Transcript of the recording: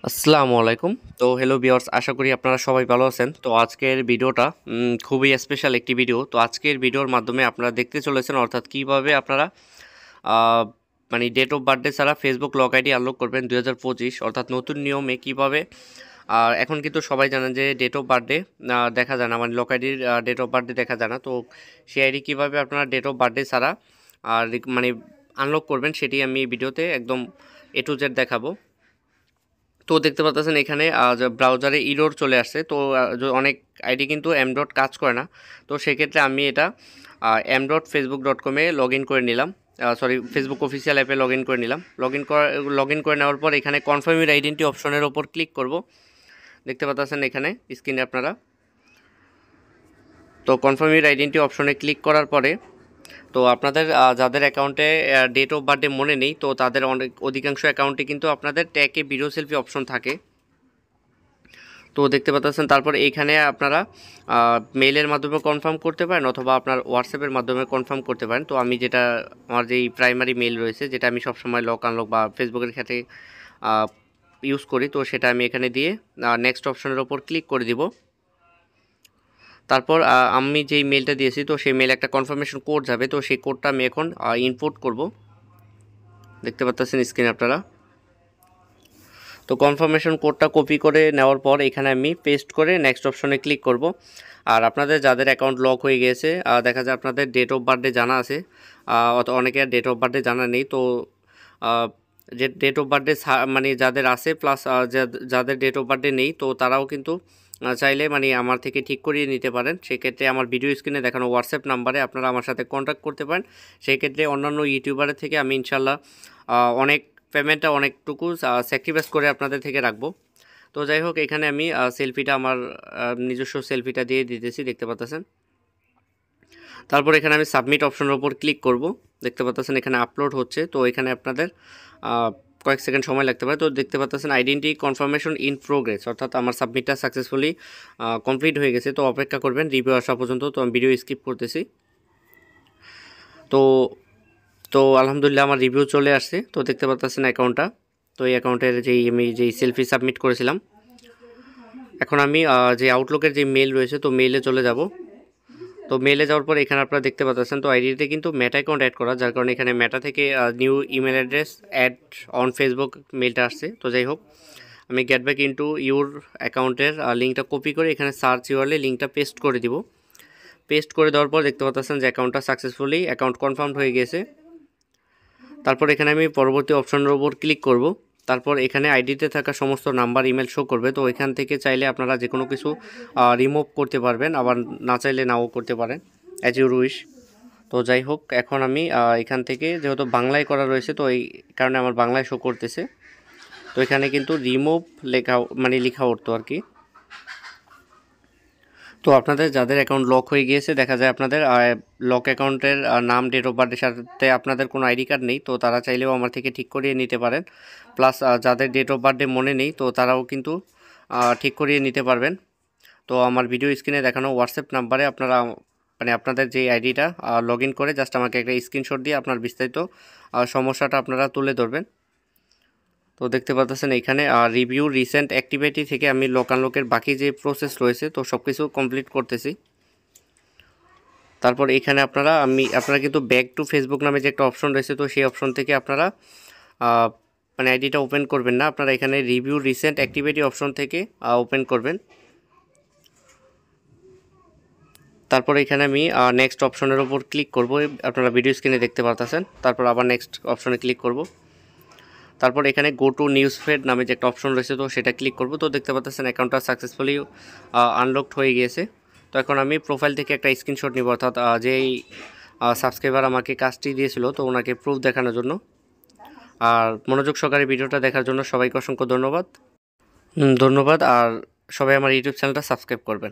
আসসালামু আলাইকুম। তো হ্যালো ভিউয়ার্স, আশা করি আপনারা সবাই ভালো আছেন। তো আজকের ভিডিওটা খুবই স্পেশাল একটি ভিডিও। তো আজকের ভিডিওর মাধ্যমে আপনারা দেখতে চলেছেন অর্থাৎ কিভাবে আপনারা আ মানে ডেট অফ বার্থডে ছাড়া ফেসবুক লগ আইডি আনলক করবেন ২০২৫ অর্থাৎ নতুন নিয়মে কিভাবে এখন কিন্তু সবাই জানেন যে ডেট অফ বার্থডে দেখা যায় না, মানে লগ আইডির ডেট অফ বার্থডে দেখা যায় না। তো সেই আইডি কীভাবে আপনারা ডেট অফ বার্থডে ছাড়া মানে আনলক করবেন সেটি আমি এই ভিডিওতে একদম A to Z দেখাবো। তো দেখতে পাচ্ছেন এখানে ব্রাউজারে ইরর চলে আসছে। তো অনেক আইডি কিন্তু m.ডট কাজ করে না। তো সেক্ষেত্রে আমি এটা m.facebook.com এ লগ ইন করে নিলাম, ফেসবুক অফিসিয়াল অ্যাপে লগ ইন করে নিলাম। লগ ইন করে নেওয়ার পর এখানে কনফার্ম ইউর আইডেন্টি অপশনের ওপর ক্লিক করব। দেখতে পাচ্ছেন এখানে স্ক্রিনে আপনারা। তো কনফার্ম ইউর আইডেন্টি অপশনে ক্লিক করার পরে তো আপনাদের যাদের অ্যাকাউন্টে ডেট অফ বার্থডে মনে নেই, তো তাদের অধিকাংশ অ্যাকাউন্টে কিন্তু আপনাদের ট্যাগে ভিডিও সেলফি অপশন থাকে। তো দেখতে পাচ্ছেন তারপর এইখানে আপনারা মেইলের মাধ্যমে কনফার্ম করতে পারেন অথবা আপনার হোয়াটসঅ্যাপের মাধ্যমে কনফার্ম করতে পারেন। তো আমি যেটা আমার যেই প্রাইমারি মেইল রয়েছে, যেটা আমি সবসময় লক আনলক বা ফেসবুকের ক্ষেত্রে ইউজ করি, তো সেটা আমি এখানে দিয়ে নেক্সট অপশনের ওপর ক্লিক করে দিব। তারপর আমি যেই মেইলটা দিয়েছি তো সেই মেইলে একটা কনফার্মেশন কোড যাবে। তো সেই কোডটা আমি এখন ইনপুট করব। দেখতে পাচ্ছেন স্ক্রিনে আপনারা। তো কনফার্মেশন কোডটা কপি করে নেওয়ার পর এখানে আমি পেস্ট করে নেক্সট অপশনে ক্লিক করব। আর আপনাদের যাদের অ্যাকাউন্ট লক হয়ে গিয়েছে, দেখা যায় আপনাদের ডেট অফ বার্থডে জানা আছে, অনেকের ডেট অফ বার্থডে জানা নেই। তো যে ডেট অফ বার্থডে মানে যাদের আছে প্লাস যাদের ডেট অফ বার্থডে নেই, তো তারাও কিন্তু চাইলে মানে আমার থেকে ঠিক করিয়ে নিতে পারেন। সেক্ষেত্রে আমার ভিডিও স্ক্রিনে দেখানো হোয়াটসঅ্যাপ নাম্বারে আপনারা আমার সাথে কন্ট্যাক্ট করতে পারেন। সেক্ষেত্রে অন্যান্য ইউটিউবারের থেকে আমি ইনশাল্লাহ অনেক পেমেন্টটা অনেকটুকু স্যাক্রিফাইস করে আপনাদের থেকে রাখবো। তো যাই হোক, এখানে আমি সেলফিটা আমার নিজস্ব সেলফিটা দিয়ে দিতেছি, দেখতে পাচ্ছেন। তারপর এখানে আমি সাবমিট অপশনের উপর ক্লিক করব। দেখতে পাচ্ছেন এখানে আপলোড হচ্ছে। তো এখানে আপনাদের কয়েক সেকেন্ড সময় লাগতে পারে। তো দেখতে পাচ্ছেন আইডেন্টি কনফার্মেশন ইন প্রোগ্রেস, অর্থাৎ আমার সাবমিটটা সাকসেসফুলি কমপ্লিট হয়ে গেছে। তো অপেক্ষা করবেন রিভিউ আসা পর্যন্ত। তো আমি ভিডিও স্কিপ করতেছি। তো তো আলহামদুলিল্লাহ আমার রিভিউ চলে আসছে। তো দেখতে পাচ্ছেন অ্যাকাউন্টটা। তো এই অ্যাকাউন্টের আমি যেই সেলফি সাবমিট করেছিলাম, এখন আমি যে আউটলুকের যে মেল রয়েছে তো মেইলে চলে যাব। তো মেইলে যাওয়ার পর এখানে আপনারা দেখতে পাচ্ছেন তো আইডিতে কিন্তু মেটা অ্যাকাউন্ট অ্যাড করা, যার কারণে এখানে মেটা থেকে new email address add on Facebook মেলটা আসছে। তো যাই হোক, আমি গেট ব্যাক ইনটু ইউর অ্যাকাউন্টের লিঙ্কটা কপি করে এখানে সার্চ ইউআরএলে লিঙ্কটা পেস্ট করে দিব। পেস্ট করে দেওয়ার পর দেখতে পাচ্ছেন যে অ্যাকাউন্টটা সাকসেসফুলি অ্যাকাউন্ট কনফার্ম হয়ে গেছে। তারপর এখানে আমি পরবর্তী অপশনের উপর ক্লিক করব। তারপর এখানে আইডিতে থাকা সমস্ত নাম্বার ইমেল শো করবে। তো এখান থেকে চাইলে আপনারা যে কোনো কিছু রিমুভ করতে পারবেন, আবার না চাইলে নাও করতে পারেন, অ্যাজ ইউর উইশ। তো যাই হোক, এখন আমি এখান থেকে যেহেতু বাংলায় করা রয়েছে, তো এই কারণে আমার বাংলায় শো করতেছে। তো এখানে কিন্তু রিমুভ লেখা উঠতো আর কি। তো আপনাদের যাদের অ্যাকাউন্ট লক হয়ে গিয়েছে, দেখা যায় আপনাদের লক অ্যাকাউন্টের নাম, ডেট অফ বার্থের সাথে আপনাদের কোনো আইডি কার্ড নেই, তো তারা চাইলেও আমার থেকে ঠিক করিয়ে নিতে পারেন। প্লাস যাদের ডেট অফ বার্থডে মনে নেই, তো তারাও কিন্তু ঠিক করিয়ে নিতে পারবেন। তো আমার ভিডিও স্ক্রিনে দেখানো হোয়াটসঅ্যাপ নাম্বারে আপনারা মানে আপনাদের যে আইডিটা লগ ইন করে জাস্ট আমাকে একটা স্ক্রিনশট দিয়ে আপনার বিস্তারিত সমস্যাটা আপনারা তুলে ধরবেন। তো দেখতে পাচ্ছেন এইখানে রিভিউ রিসেন্ট অ্যাক্টিভিটি থেকে আমি লক আনলকের বাকি যে প্রসেস রয়েছে তো সব কিছু কমপ্লিট করতেছি। তারপর এখানে আপনারা কিন্তু ব্যাক টু ফেসবুক নামে যে একটা অপশন রয়েছে, তো সেই অপশন থেকে আপনারা মানে আইডিটা ওপেন করবেন না, আপনারা এখানে রিভিউ রিসেন্ট অ্যাক্টিভিটি অপশন থেকে ওপেন করবেন। তারপর এখানে আমি নেক্সট অপশনের উপর ক্লিক করব, আপনারা ভিডিও স্ক্রিনে দেখতে পাচ্ছেন। তারপর আবার নেক্সট অপশনে ক্লিক করব। তারপর এখানে গো টু নিউজ ফিড নামে যে একটা অপশন রয়েছে, তো সেটা ক্লিক করব। তো দেখতে পাচ্ছেন অ্যাকাউন্টটা সাকসেসফুলি আনলকড হয়ে গিয়েছে। তো এখন আমি প্রোফাইল থেকে একটা স্ক্রিনশট নিব, অর্থাৎ যেই সাবস্ক্রাইবার আমাকে কাজটি দিয়েছিল, তো ওনাকে প্রুফ দেখানোর জন্য। আর মনোযোগ সহকারে ভিডিওটা দেখার জন্য সবাইকে অসংখ্য ধন্যবাদ। আর সবাই আমার ইউটিউব চ্যানেলটা সাবস্ক্রাইব করবেন।